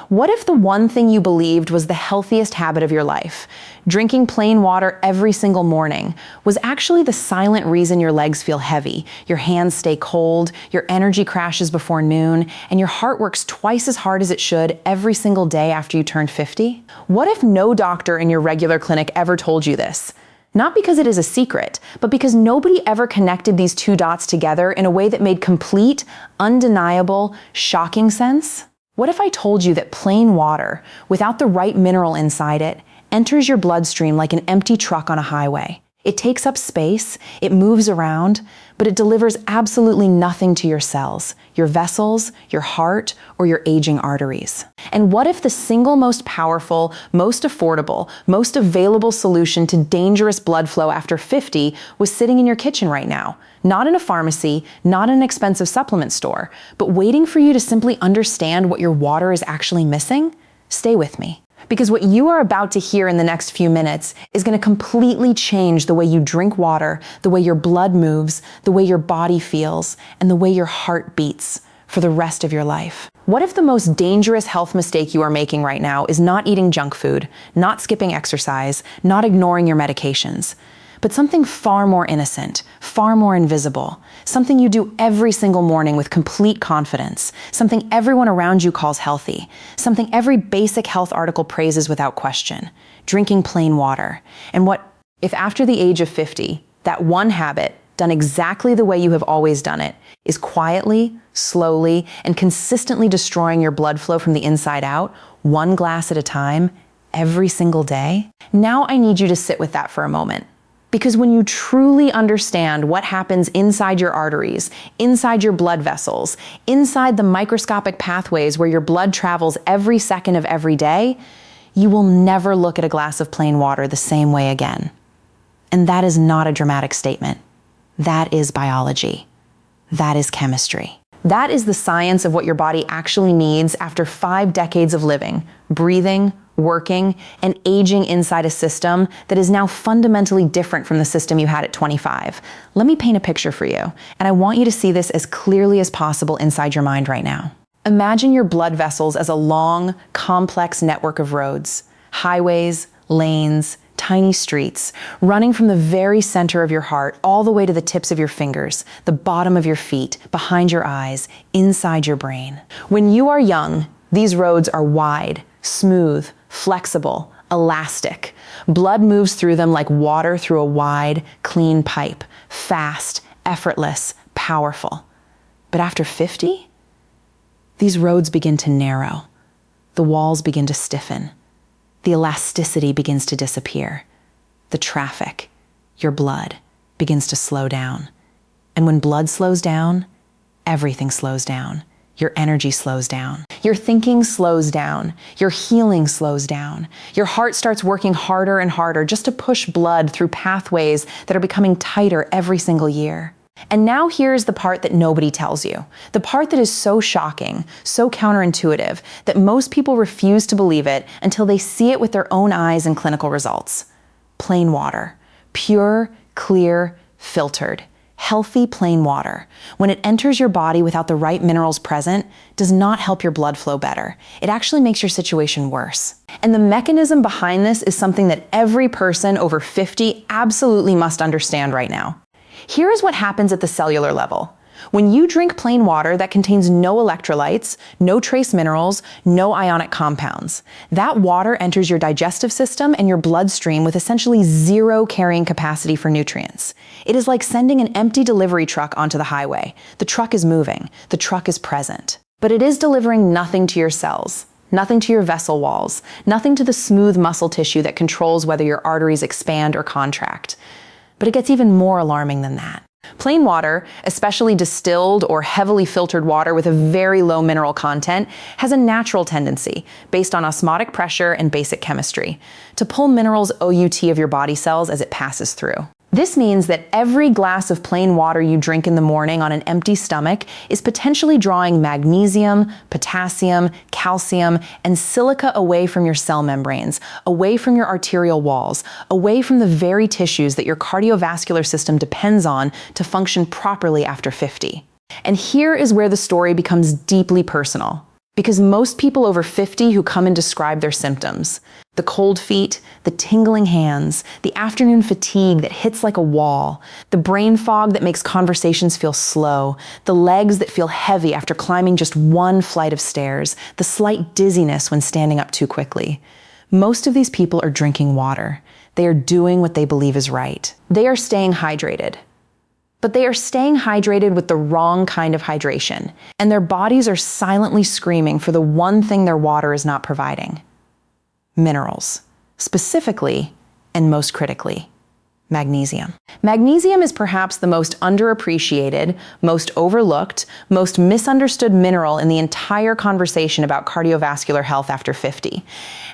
What if the one thing you believed was the healthiest habit of your life, drinking plain water every single morning, was actually the silent reason your legs feel heavy, your hands stay cold, your energy crashes before noon, and your heart works twice as hard as it should every single day after you turn 50? What if no doctor in your regular clinic ever told you this? Not because it is a secret, but because nobody ever connected these two dots together in a way that made complete, undeniable, shocking sense? What if I told you that plain water, without the right mineral inside it, enters your bloodstream like an empty truck on a highway? It takes up space, it moves around, but it delivers absolutely nothing to your cells, your vessels, your heart, or your aging arteries. And what if the single most powerful, most affordable, most available solution to dangerous blood flow after 50 was sitting in your kitchen right now? Not in a pharmacy, not in an expensive supplement store, but waiting for you to simply understand what your water is actually missing? Stay with me. Because what you are about to hear in the next few minutes is going to completely change the way you drink water, the way your blood moves, the way your body feels, and the way your heart beats for the rest of your life. What if the most dangerous health mistake you are making right now is not eating junk food, not skipping exercise, not ignoring your medications, but something far more innocent, far more invisible, something you do every single morning with complete confidence, something everyone around you calls healthy, something every basic health article praises without question, drinking plain water. And what if after the age of 50, that one habit, done exactly the way you have always done it, is quietly, slowly, and consistently destroying your blood flow from the inside out, one glass at a time, every single day? Now I need you to sit with that for a moment. Because when you truly understand what happens inside your arteries, inside your blood vessels, inside the microscopic pathways where your blood travels every second of every day, you will never look at a glass of plain water the same way again. And that is not a dramatic statement. That is biology. That is chemistry. That is the science of what your body actually needs after 5 decades of living, breathing, working, and aging inside a system that is now fundamentally different from the system you had at 25. Let me paint a picture for you, and I want you to see this as clearly as possible inside your mind right now. Imagine your blood vessels as a long, complex network of roads, highways, lanes, tiny streets, running from the very center of your heart all the way to the tips of your fingers, the bottom of your feet, behind your eyes, inside your brain. When you are young, these roads are wide, smooth, flexible, elastic. Blood moves through them like water through a wide, clean pipe, fast, effortless, powerful. But after 50, these roads begin to narrow. The walls begin to stiffen. The elasticity begins to disappear. The traffic, your blood, begins to slow down. And when blood slows down, everything slows down. Your energy slows down. Your thinking slows down. Your healing slows down. Your heart starts working harder and harder just to push blood through pathways that are becoming tighter every single year. And now here's the part that nobody tells you. The part that is so shocking, so counterintuitive, that most people refuse to believe it until they see it with their own eyes in clinical results. Plain water. Pure, clear, filtered. Healthy, plain water, when it enters your body without the right minerals present, does not help your blood flow better. It actually makes your situation worse. And the mechanism behind this is something that every person over 50 absolutely must understand right now. Here is what happens at the cellular level. When you drink plain water that contains no electrolytes, no trace minerals, no ionic compounds, that water enters your digestive system and your bloodstream with essentially zero carrying capacity for nutrients. It is like sending an empty delivery truck onto the highway. The truck is moving, the truck is present, but it is delivering nothing to your cells, nothing to your vessel walls, nothing to the smooth muscle tissue that controls whether your arteries expand or contract. But it gets even more alarming than that. Plain water, especially distilled or heavily filtered water with a very low mineral content, has a natural tendency, based on osmotic pressure and basic chemistry, to pull minerals OUT of your body cells as it passes through. This means that every glass of plain water you drink in the morning on an empty stomach is potentially drawing magnesium, potassium, calcium, and silica away from your cell membranes, away from your arterial walls, away from the very tissues that your cardiovascular system depends on to function properly after 50. And here is where the story becomes deeply personal. Because most people over 50 who come and describe their symptoms, the cold feet, the tingling hands, the afternoon fatigue that hits like a wall, the brain fog that makes conversations feel slow, the legs that feel heavy after climbing just one flight of stairs, the slight dizziness when standing up too quickly. Most of these people are drinking water. They are doing what they believe is right. They are staying hydrated. But they are staying hydrated with the wrong kind of hydration, and their bodies are silently screaming for the one thing their water is not providing: minerals. Specifically, and most critically, magnesium. Magnesium is perhaps the most underappreciated, most overlooked, most misunderstood mineral in the entire conversation about cardiovascular health after 50.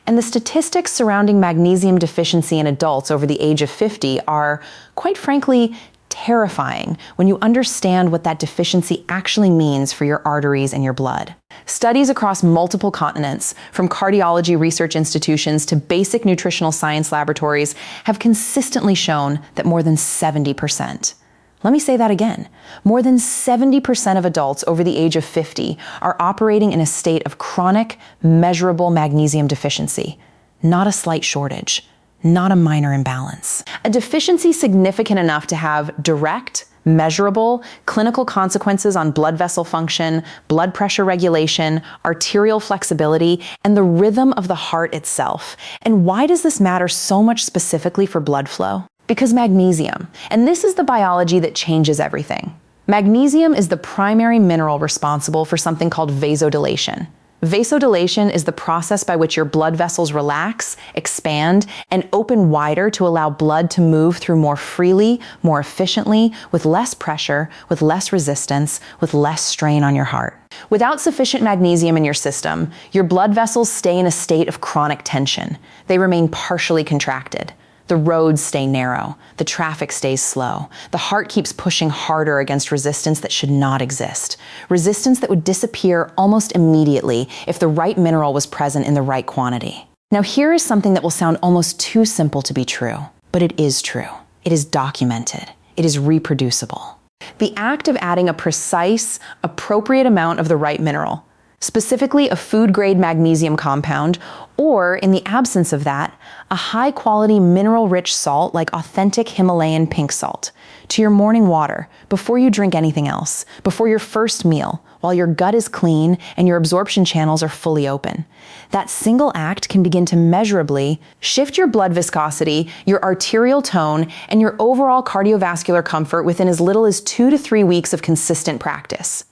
And the statistics surrounding magnesium deficiency in adults over the age of 50 are, quite frankly, terrifying when you understand what that deficiency actually means for your arteries and your blood. Studies across multiple continents, from cardiology research institutions to basic nutritional science laboratories, have consistently shown that more than 70%. Let me say that again. More than 70% of adults over the age of 50 are operating in a state of chronic, measurable magnesium deficiency, not a slight shortage. Not a minor imbalance. A deficiency significant enough to have direct, measurable, clinical consequences on blood vessel function, blood pressure regulation, arterial flexibility, and the rhythm of the heart itself. And why does this matter so much specifically for blood flow? Because magnesium, and this is the biology that changes everything. Magnesium is the primary mineral responsible for something called vasodilation. Vasodilation is the process by which your blood vessels relax, expand, and open wider to allow blood to move through more freely, more efficiently, with less pressure, with less resistance, with less strain on your heart. Without sufficient magnesium in your system, your blood vessels stay in a state of chronic tension. They remain partially contracted. The roads stay narrow, the traffic stays slow, the heart keeps pushing harder against resistance that should not exist, resistance that would disappear almost immediately if the right mineral was present in the right quantity. Now here is something that will sound almost too simple to be true, but it is true. It is documented. It is reproducible. The act of adding a precise, appropriate amount of the right mineral, specifically a food-grade magnesium compound, or, in the absence of that, a high-quality mineral-rich salt like authentic Himalayan pink salt, to your morning water before you drink anything else, before your first meal, while your gut is clean and your absorption channels are fully open. That single act can begin to measurably shift your blood viscosity, your arterial tone, and your overall cardiovascular comfort within as little as 2 to 3 weeks of consistent practice.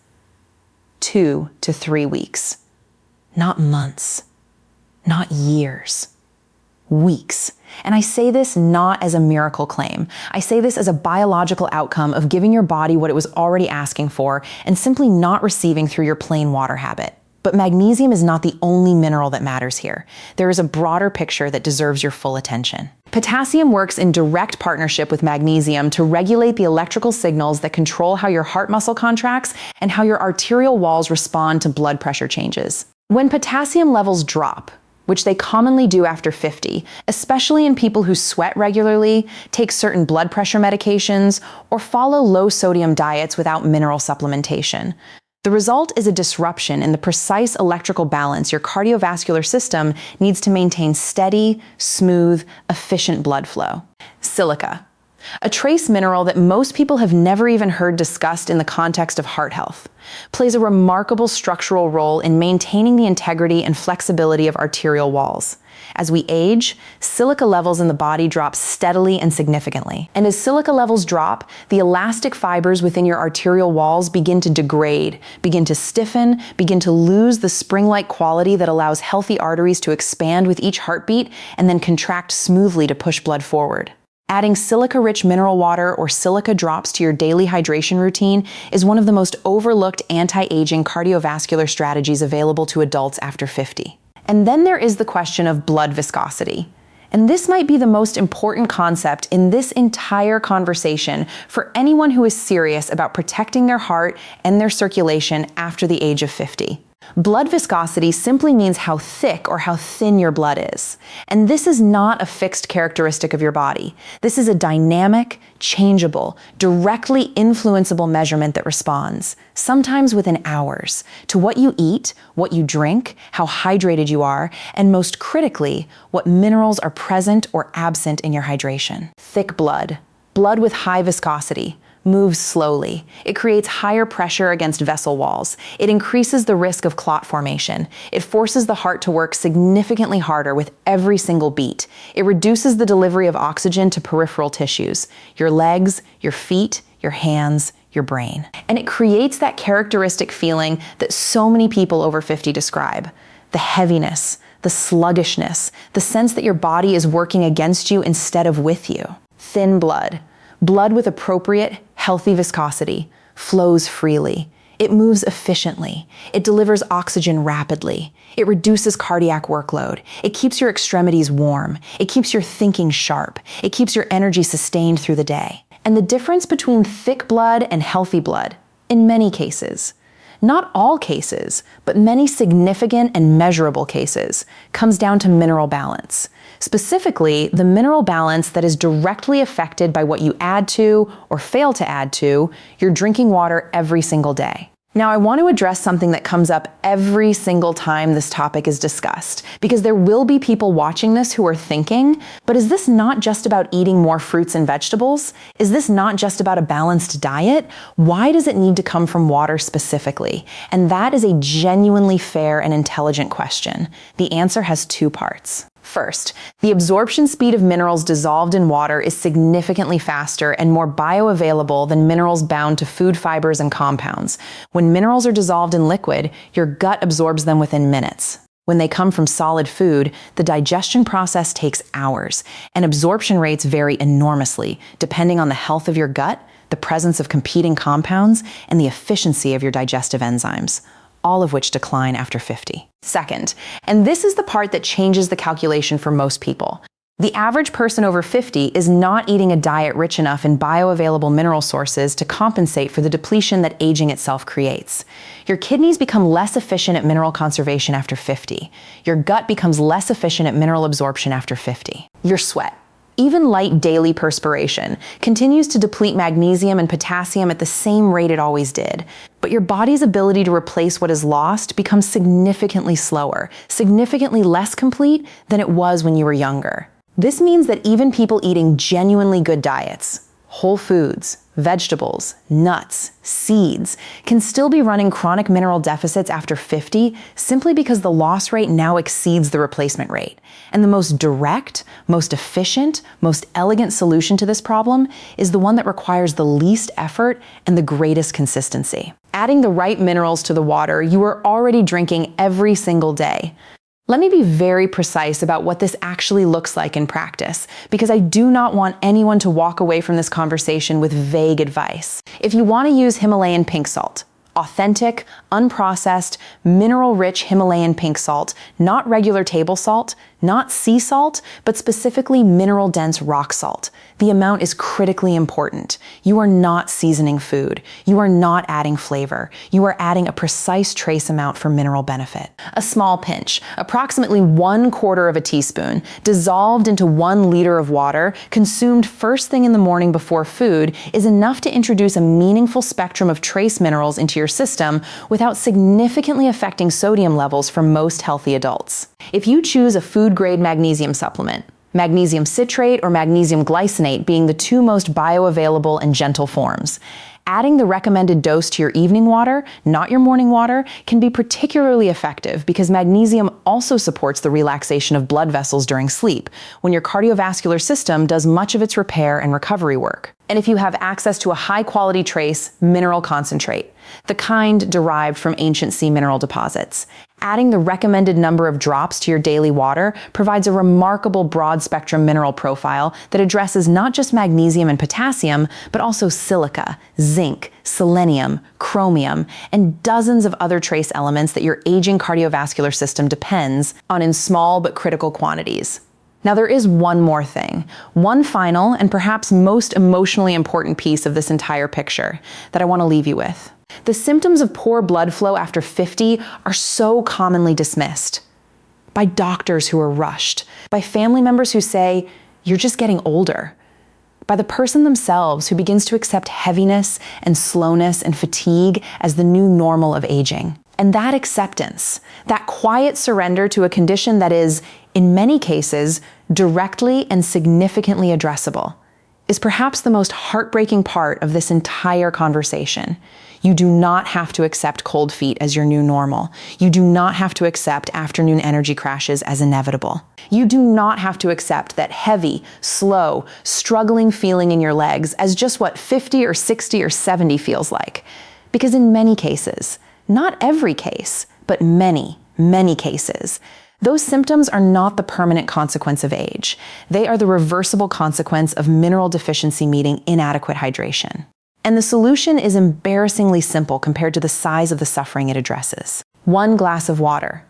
2 to 3 weeks. Not months. Not years. Weeks. And I say this not as a miracle claim. I say this as a biological outcome of giving your body what it was already asking for and simply not receiving through your plain water habit. But magnesium is not the only mineral that matters here. There is a broader picture that deserves your full attention. Potassium works in direct partnership with magnesium to regulate the electrical signals that control how your heart muscle contracts and how your arterial walls respond to blood pressure changes. When potassium levels drop, which they commonly do after 50, especially in people who sweat regularly, take certain blood pressure medications, or follow low-sodium diets without mineral supplementation, the result is a disruption in the precise electrical balance your cardiovascular system needs to maintain steady, smooth, efficient blood flow. Silica, a trace mineral that most people have never even heard discussed in the context of heart health, plays a remarkable structural role in maintaining the integrity and flexibility of arterial walls. As we age, silica levels in the body drop steadily and significantly. And as silica levels drop, the elastic fibers within your arterial walls begin to degrade, begin to stiffen, begin to lose the spring-like quality that allows healthy arteries to expand with each heartbeat and then contract smoothly to push blood forward. Adding silica-rich mineral water or silica drops to your daily hydration routine is one of the most overlooked anti-aging cardiovascular strategies available to adults after 50. And then there is the question of blood viscosity. And this might be the most important concept in this entire conversation for anyone who is serious about protecting their heart and their circulation after the age of 50. Blood viscosity simply means how thick or how thin your blood is. And this is not a fixed characteristic of your body. This is a dynamic, changeable, directly influenceable measurement that responds, sometimes within hours, to what you eat, what you drink, how hydrated you are, and most critically, what minerals are present or absent in your hydration. Thick blood, blood with high viscosity, moves slowly. It creates higher pressure against vessel walls. It increases the risk of clot formation. It forces the heart to work significantly harder with every single beat. It reduces the delivery of oxygen to peripheral tissues, your legs, your feet, your hands, your brain. And it creates that characteristic feeling that so many people over 50 describe. The heaviness, the sluggishness, the sense that your body is working against you instead of with you. Thin blood. Blood with appropriate, healthy viscosity flows freely. It moves efficiently. It delivers oxygen rapidly. It reduces cardiac workload. It keeps your extremities warm. It keeps your thinking sharp. It keeps your energy sustained through the day. And the difference between thick blood and healthy blood, in many cases, not all cases, but many significant and measurable cases, comes down to mineral balance. Specifically, the mineral balance that is directly affected by what you add to or fail to add to your drinking water every single day. Now, I want to address something that comes up every single time this topic is discussed, because there will be people watching this who are thinking, but is this not just about eating more fruits and vegetables? Is this not just about a balanced diet? Why does it need to come from water specifically? And that is a genuinely fair and intelligent question. The answer has two parts. First, the absorption speed of minerals dissolved in water is significantly faster and more bioavailable than minerals bound to food fibers and compounds. When minerals are dissolved in liquid, your gut absorbs them within minutes. When they come from solid food, the digestion process takes hours, and absorption rates vary enormously, depending on the health of your gut, the presence of competing compounds, and the efficiency of your digestive enzymes, all of which decline after 50. Second, and this is the part that changes the calculation for most people, the average person over 50 is not eating a diet rich enough in bioavailable mineral sources to compensate for the depletion that aging itself creates. Your kidneys become less efficient at mineral conservation after 50. Your gut becomes less efficient at mineral absorption after 50. Your sweat, even light daily perspiration, continues to deplete magnesium and potassium at the same rate it always did. But your body's ability to replace what is lost becomes significantly slower, significantly less complete than it was when you were younger. This means that even people eating genuinely good diets, whole foods, vegetables, nuts, seeds, can still be running chronic mineral deficits after 50 simply because the loss rate now exceeds the replacement rate. And the most direct, most efficient, most elegant solution to this problem is the one that requires the least effort and the greatest consistency. Adding the right minerals to the water you are already drinking every single day. Let me be very precise about what this actually looks like in practice, because I do not want anyone to walk away from this conversation with vague advice. If you want to use Himalayan pink salt, authentic, unprocessed, mineral-rich Himalayan pink salt, not regular table salt, not sea salt, but specifically mineral-dense rock salt. The amount is critically important. You are not seasoning food. You are not adding flavor. You are adding a precise trace amount for mineral benefit. A small pinch, approximately 1/4 of a teaspoon, dissolved into 1 liter of water, consumed first thing in the morning before food, is enough to introduce a meaningful spectrum of trace minerals into your system without significantly affecting sodium levels for most healthy adults. If you choose a food-grade magnesium supplement, magnesium citrate or magnesium glycinate being the two most bioavailable and gentle forms, adding the recommended dose to your evening water, not your morning water, can be particularly effective because magnesium also supports the relaxation of blood vessels during sleep, when your cardiovascular system does much of its repair and recovery work. And if you have access to a high-quality trace mineral concentrate, the kind derived from ancient sea mineral deposits, adding the recommended number of drops to your daily water provides a remarkable broad-spectrum mineral profile that addresses not just magnesium and potassium, but also silica, zinc, selenium, chromium, and dozens of other trace elements that your aging cardiovascular system depends on in small but critical quantities. Now, there is one more thing, one final and perhaps most emotionally important piece of this entire picture that I want to leave you with. The symptoms of poor blood flow after 50 are so commonly dismissed by doctors who are rushed, by family members who say, "You're just getting older," by the person themselves who begins to accept heaviness and slowness and fatigue as the new normal of aging. And that acceptance, that quiet surrender to a condition that is, in many cases, directly and significantly addressable, is perhaps the most heartbreaking part of this entire conversation. You do not have to accept cold feet as your new normal. You do not have to accept afternoon energy crashes as inevitable. You do not have to accept that heavy, slow, struggling feeling in your legs as just what 50 or 60 or 70 feels like. Because in many cases, not every case, but many, many cases, those symptoms are not the permanent consequence of age. They are the reversible consequence of mineral deficiency meeting inadequate hydration. And the solution is embarrassingly simple compared to the size of the suffering it addresses. 1 glass of water,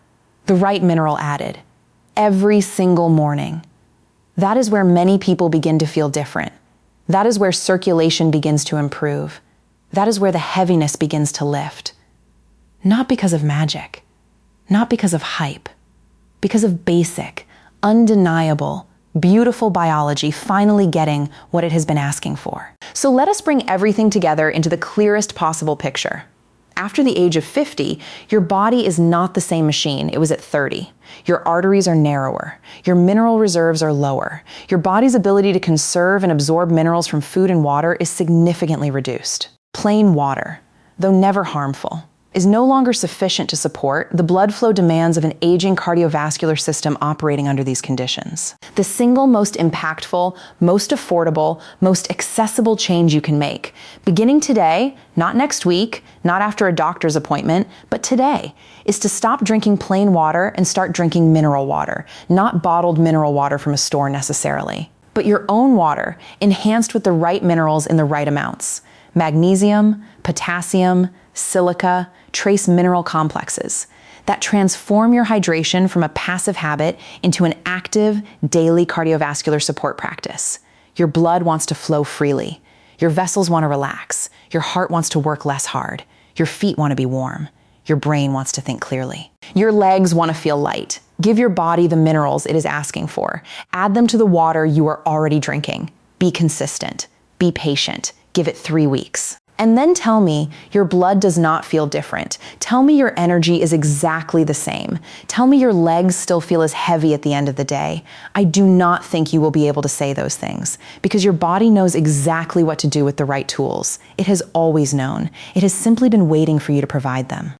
the right mineral added, every single morning. That is where many people begin to feel different. That is where circulation begins to improve. That is where the heaviness begins to lift. Not because of magic, not because of hype, because of basic, undeniable, beautiful biology finally getting what it has been asking for. So let us bring everything together into the clearest possible picture. After the age of 50, your body is not the same machine it was at 30. Your arteries are narrower. Your mineral reserves are lower. Your body's ability to conserve and absorb minerals from food and water is significantly reduced. Plain water, though never harmful, is no longer sufficient to support the blood flow demands of an aging cardiovascular system operating under these conditions. The single most impactful, most affordable, most accessible change you can make, beginning today, not next week, not after a doctor's appointment, but today, is to stop drinking plain water and start drinking mineral water, not bottled mineral water from a store necessarily, but your own water, enhanced with the right minerals in the right amounts. Magnesium, potassium, silica, trace mineral complexes that transform your hydration from a passive habit into an active, daily cardiovascular support practice. Your blood wants to flow freely. Your vessels want to relax. Your heart wants to work less hard. Your feet want to be warm. Your brain wants to think clearly. Your legs want to feel light. Give your body the minerals it is asking for. Add them to the water you are already drinking. Be consistent. Be patient. Give it 3 weeks. And then tell me your blood does not feel different. Tell me your energy is exactly the same. Tell me your legs still feel as heavy at the end of the day. I do not think you will be able to say those things because your body knows exactly what to do with the right tools. It has always known. It has simply been waiting for you to provide them.